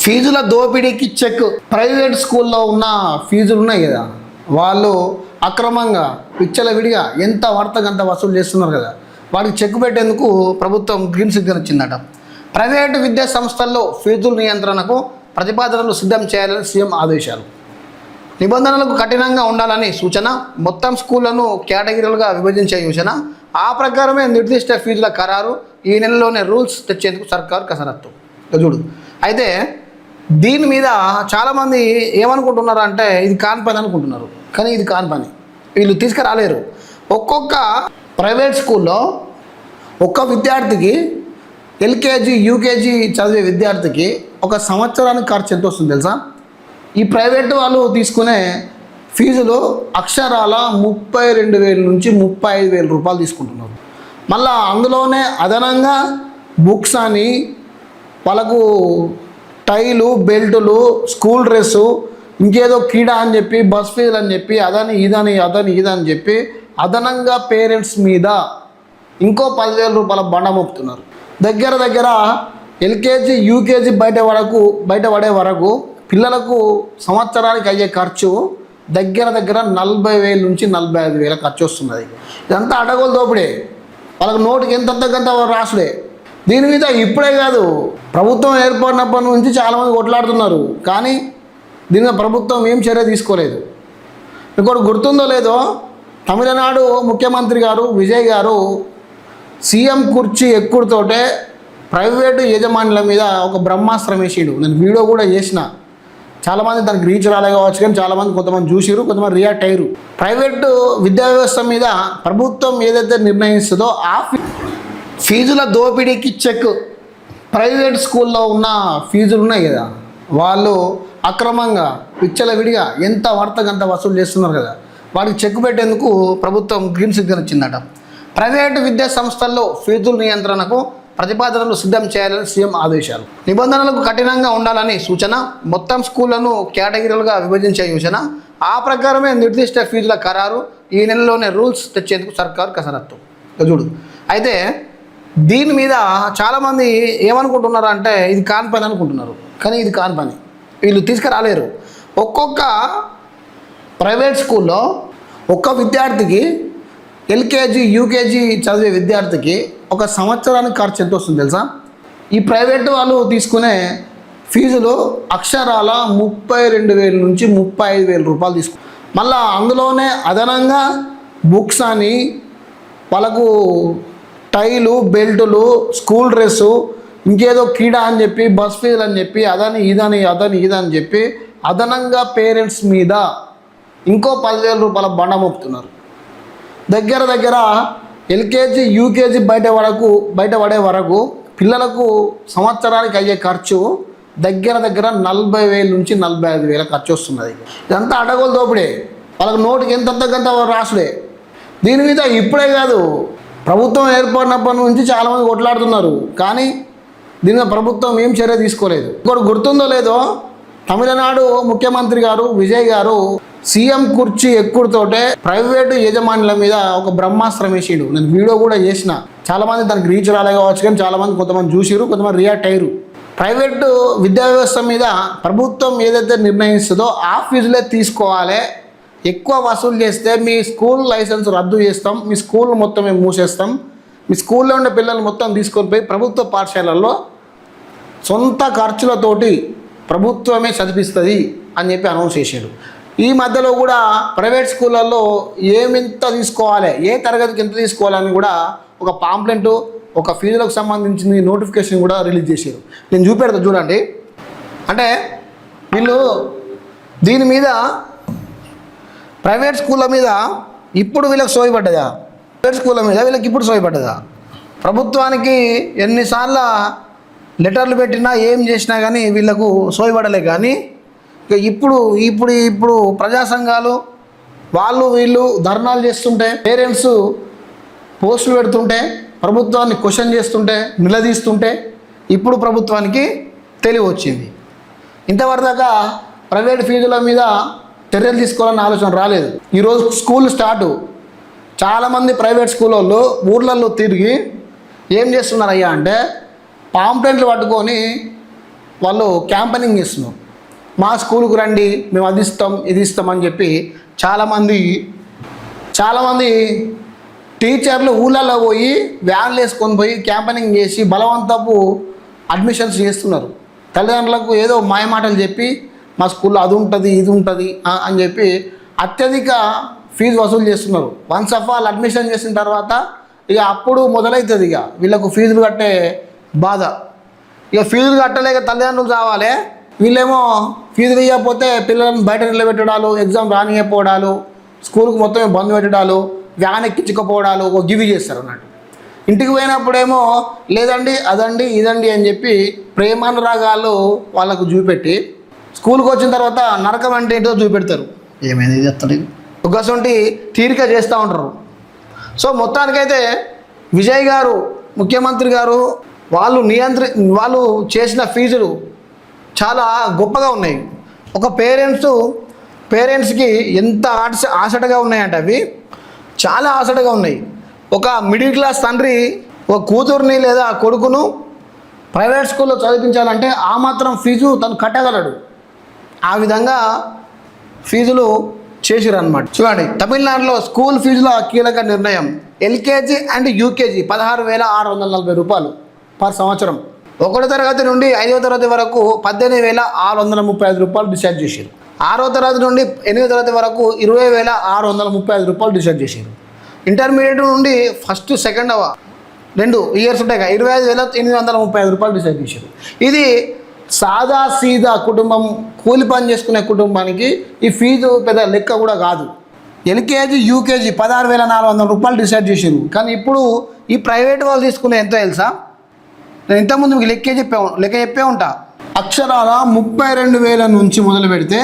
ఫీజుల దోపిడీకి check. Private స్కూల్లో ఉన్న ఫీజులు ఉన్నాయి కదా, వాళ్ళు అక్రమంగా విచ్చలవిడిగా ఎంత వాడతగంత వసూలు చేస్తున్నారు కదా, వాడికి చెక్ పెట్టేందుకు ప్రభుత్వం గ్రీన్ సిగ్నల్ ఇచ్చిందట. ప్రైవేటు విద్యా సంస్థల్లో ఫీజుల నియంత్రణకు ప్రతిపాదనలు సిద్ధం చేయాలని సీఎం ఆదేశాలు. నిబంధనలకు కఠినంగా ఉండాలని సూచన. మొత్తం స్కూళ్లను కేటగిరీలుగా విభజించే యోచన. ఆ ప్రకారమే నిర్దిష్ట ఫీజుల ఖరారు. ఈ నెలలోనే రూల్స్ తెచ్చేందుకు సర్కారు కసరత్తు. చూడు, అయితే దీని మీద చాలామంది ఏమనుకుంటున్నారు అంటే ఇది కాని పని అనుకుంటున్నారు, కానీ ఇది కాని పని. వీళ్ళు తీసుకురాలేరు. ఒక్కొక్క ప్రైవేట్ స్కూల్లో ఒక్క విద్యార్థికి ఎల్కేజీ యూకేజీ చదివే విద్యార్థికి ఒక సంవత్సరానికి ఖర్చు ఎంత వస్తుంది తెలుసా? ఈ ప్రైవేట్ వాళ్ళు తీసుకునే ఫీజులు అక్షరాల 32,000 నుంచి 35,000 రూపాయలు తీసుకుంటున్నారు. మళ్ళీ అందులోనే అదనంగా బుక్స్ అని, వాళ్ళకు టైలు, బెల్టులు, స్కూల్ డ్రెస్సు, ఇంకేదో క్రీడా అని చెప్పి, బస్ ఫీజులు అని చెప్పి, అదని ఇదని చెప్పి అదనంగా పేరెంట్స్ మీద ఇంకో 10,000 రూపాయల బండ మోపుతున్నారు. దగ్గర ఎల్కేజీ యూకేజీ బయట పడే వరకు పిల్లలకు సంవత్సరానికి అయ్యే ఖర్చు దగ్గర 40,000 నుంచి 45,000 ఖర్చు వస్తున్నది. ఇదంతా అడగోలు దోపిడే. వాళ్ళకి నోటికి ఎంత రాసుడే. దీని మీద ఇప్పుడే కాదు, ప్రభుత్వం ఏర్పడినప్పటి నుంచి చాలామంది కొట్లాడుతున్నారు, కానీ దీని మీద ప్రభుత్వం ఏం చర్య తీసుకోలేదు. ఇంకోటి గుర్తుందో లేదో, తమిళనాడు ముఖ్యమంత్రి గారు విజయ్ గారు సీఎం కుర్చీ ఎక్కుడుతోటే ప్రైవేటు యజమానుల మీద ఒక బ్రహ్మాస్త్రం వేసాడు. నేను వీడియో కూడా చేసిన. చాలామంది దానికి రీచ్ రాలే కావచ్చు, కానీ చాలామంది కొంతమంది చూసిరు, కొంతమంది రియాక్ట్ అయ్యారు. ప్రైవేటు విద్యా వ్యవస్థ మీద ప్రభుత్వం ఏదైతే నిర్ణయిస్తుందో ఆ ఫీజుల దోపిడీకి చెక్. ప్రైవేట్ స్కూల్లో ఉన్న ఫీజులు ఉన్నాయి కదా, వాళ్ళు అక్రమంగా విచ్చలవిడిగా ఎంత వాడతగంత వసూలు చేస్తున్నారు కదా, వాడికి చెక్ పెట్టేందుకు ప్రభుత్వం గ్రీన్ సిగ్నల్ ఇచ్చిందట. ప్రైవేటు విద్యా సంస్థల్లో ఫీజుల నియంత్రణకు ప్రతిపాదనలు సిద్ధం చేయాలని సీఎం ఆదేశాలు. నిబంధనలకు కఠినంగా ఉండాలని సూచన. మొత్తం స్కూళ్లను కేటగిరీలుగా విభజించే యోచన. ఆ ప్రకారమే నిర్దిష్ట ఫీజుల ఖరారు. ఈ నెలలోనే రూల్స్ తెచ్చేందుకు సర్కారు కసరత్తు. చూడు, అయితే దీని మీద చాలామంది ఏమనుకుంటున్నారు అంటే ఇది కాని పని అనుకుంటున్నారు, కానీ ఇది కాని పని. వీళ్ళు తీసుకురాలేరు. ఒక్కొక్క ప్రైవేట్ స్కూల్లో ఒక్క విద్యార్థికి ఎల్కేజీ యూకేజీ చదివే విద్యార్థికి ఒక సంవత్సరానికి ఖర్చు ఎంత వస్తుంది తెలుసా? ఈ ప్రైవేట్ వాళ్ళు తీసుకునే ఫీజులు అక్షరాల 32,000 నుంచి 35,000 రూపాయలు తీసుకుంటారు. మళ్ళీ అందులోనే అదనంగా బుక్స్ అని, వాళ్ళకు టైలు, బెల్టులు, స్కూల్ డ్రెస్సు, ఇంకేదో క్రీడా అని చెప్పి, బస్ ఫీజులు అని చెప్పి, అదని ఇదని చెప్పి అదనంగా పేరెంట్స్ మీద ఇంకో 10,000 రూపాయల బండ మోపుతున్నారు. దగ్గర ఎల్కేజీ యూకేజీ బయట పడే వరకు పిల్లలకు సంవత్సరానికి అయ్యే ఖర్చు దగ్గర 40,000 నుంచి 45,000 ఖర్చు వస్తున్నది. ఇదంతా అడగోలు దోపిడే. వాళ్ళకి నోటికి ఎంత రాసుడే. దీని మీద ఇప్పుడే కాదు, ప్రభుత్వం ఏర్పడినప్పటి నుంచి చాలామంది కొట్లాడుతున్నారు, కానీ దీని మీద ప్రభుత్వం ఏం చర్య తీసుకోలేదు. ఇంకోటి గుర్తుందో లేదో, తమిళనాడు ముఖ్యమంత్రి గారు విజయ్ గారు సీఎం కుర్చీ ఎక్కుడుతోటే ప్రైవేటు యజమానుల మీద ఒక బ్రహ్మాస్త్రం వేసాడు. నేను వీడియో కూడా చేసిన. చాలామంది దానికి రీచ్ రాలే కావచ్చు, కానీ చాలామంది కొంతమంది చూసిరు, కొంతమంది రియాక్ట్ అయ్యారు. ప్రైవేటు విద్యా వ్యవస్థ మీద ప్రభుత్వం ఏదైతే నిర్ణయిస్తుందో ఆ ఫీజులే తీసుకోవాలి. ఎక్కువ వసూలు చేస్తే మీ స్కూల్ లైసెన్స్ రద్దు చేస్తాం, మీ స్కూల్ మొత్తం మేము మూసేస్తాం, మీ స్కూల్లో ఉండే పిల్లలు మొత్తం తీసుకొని పోయి ప్రభుత్వ పాఠశాలల్లో సొంత ఖర్చులతోటి ప్రభుత్వమే చదివిస్తుంది అని చెప్పి అనౌన్స్ చేశాడు. ఈ మధ్యలో కూడా ప్రైవేట్ స్కూళ్ళల్లో ఏమింత తీసుకోవాలి, ఏ తరగతికి ఎంత తీసుకోవాలని కూడా ఒక పాంప్లెంట్, ఒక ఫీజులకు సంబంధించిన నోటిఫికేషన్ కూడా రిలీజ్ చేశారు. నేను చూపెడతా చూడండి. అంటే వీళ్ళు దీని మీద ప్రైవేట్ స్కూళ్ళ మీద ఇప్పుడు వీళ్ళకి సోయపడ్డదా? ప్రైవేట్ స్కూళ్ళ మీద వీళ్ళకి ఇప్పుడు సోయపడ్డదా? ప్రభుత్వానికి ఎన్నిసార్లు లెటర్లు పెట్టినా ఏం చేసినా కానీ వీళ్ళకు సోయపడలే. కానీ ఇప్పుడు ప్రజా సంఘాలు వీళ్ళు ధర్నాలు చేస్తుంటే, పేరెంట్స్ పోస్టులు పెడుతుంటే, ప్రభుత్వాన్ని క్వశ్చన్ చేస్తుంటే, నిలదీస్తుంటే ఇప్పుడు ప్రభుత్వానికి తెలివి వచ్చింది. ఇంతవరకు దాకా ప్రైవేట్ ఫీజుల మీద చర్యలు తీసుకోవాలన్న ఆలోచన రాలేదు. ఈరోజు స్కూల్ స్టార్టు. చాలామంది ప్రైవేట్ స్కూల్ వాళ్ళు ఊర్లలో తిరిగి ఏం చేస్తున్నారయ్యా అంటే పాంప్లెంట్లు పట్టుకొని వాళ్ళు క్యాంపెయినింగ్ చేస్తున్నారు. మా స్కూల్కి రండి, మేము అది ఇస్తాం ఇది ఇస్తామని చెప్పి చాలామంది టీచర్లు ఊళ్ళల్లో పోయి వ్యాన్లు వేసుకొని పోయి క్యాంపెయినింగ్ చేసి బలవంతపు అడ్మిషన్స్ చేస్తున్నారు. తల్లిదండ్రులకు ఏదో మాయమాటలు చెప్పి మా స్కూల్లో అది ఉంటుంది ఇది ఉంటుంది అని చెప్పి అత్యధిక ఫీజు వసూలు చేస్తున్నారు. వన్స్ ఆఫ్ ఆల్ అడ్మిషన్ చేసిన తర్వాత ఇక అప్పుడు మొదలవుతుంది ఇక వీళ్ళకు ఫీజులు కట్టే బాధ. ఇక ఫీజులు కట్టలేక తల్లిదండ్రులు రావాలి, వీళ్ళేమో ఫీజులు ఇవ్వకపోతే పిల్లలను బయట నిలబెట్టడాలు, ఎగ్జామ్ రానియకపోవడాలు, స్కూల్కి మొత్తం బంద్ పెట్టడాలు, వ్యాన్ ఎక్కించకపోవడాలు ఒక గివి చేస్తారు అన్నట్టు. ఇంటికి పోయినప్పుడేమో లేదండి అదండి ఇదండి అని చెప్పి ప్రేమానురాగాలు వాళ్ళకు చూపెట్టి స్కూల్కి వచ్చిన తర్వాత నరకం అంటే ఏంటో చూపెడతారు. ఏమైంది చెప్తాడు ఒకసంటి తీరిక చేస్తూ ఉంటారు. సో మొత్తానికైతే విజయ్ గారు ముఖ్యమంత్రి గారు వాళ్ళు చేసిన ఫీజులు చాలా గొప్పగా ఉన్నాయి. ఒక పేరెంట్స్కి ఎంత ఆశటగా ఉన్నాయంట, అవి చాలా ఆశటగా ఉన్నాయి. ఒక మిడిల్ క్లాస్ తండ్రి ఒక కూతుర్ని లేదా కొడుకును ప్రైవేట్ స్కూల్లో చదివించాలంటే ఆ మాత్రం ఫీజు తను కట్టగలడు. ఆ విధంగా ఫీజులు చేసిరన్నమాట. చూడండి, తమిళనాడులో స్కూల్ ఫీజుల కీలక నిర్ణయం. ఎల్కేజీ అండ్ యూకేజీ 16,640 రూపాయలు పర్ సంవత్సరం. 1వ తరగతి నుండి 5వ తరగతి వరకు 18,635 రూపాయలు డిసైడ్ చేశారు. 6వ తరగతి నుండి 8వ తరగతి వరకు 20,635 రూపాయలు డిసైడ్ చేశారు. ఇంటర్మీడియట్ నుండి ఫస్ట్ సెకండ్ 2 ఇయర్స్ ఉంటాయి కదా, 25,835 రూపాయలు డిసైడ్ చేశారు. ఇది సాదా సీదా కుటుంబం, కూలి పని చేసుకునే కుటుంబానికి ఈ ఫీజు పెద్ద లెక్క కూడా కాదు. ఎల్కేజీ యూకేజీ 16,400 రూపాయలు డిసైడ్ చేశారు. కానీ ఇప్పుడు ఈ ప్రైవేట్ వాళ్ళు తీసుకునే ఎంతో తెలుసా? నేను ఇంతకుముందు మీకు లెక్క చెప్పే ఉంటా. అక్షరాల 32,000 నుంచి మొదలు పెడితే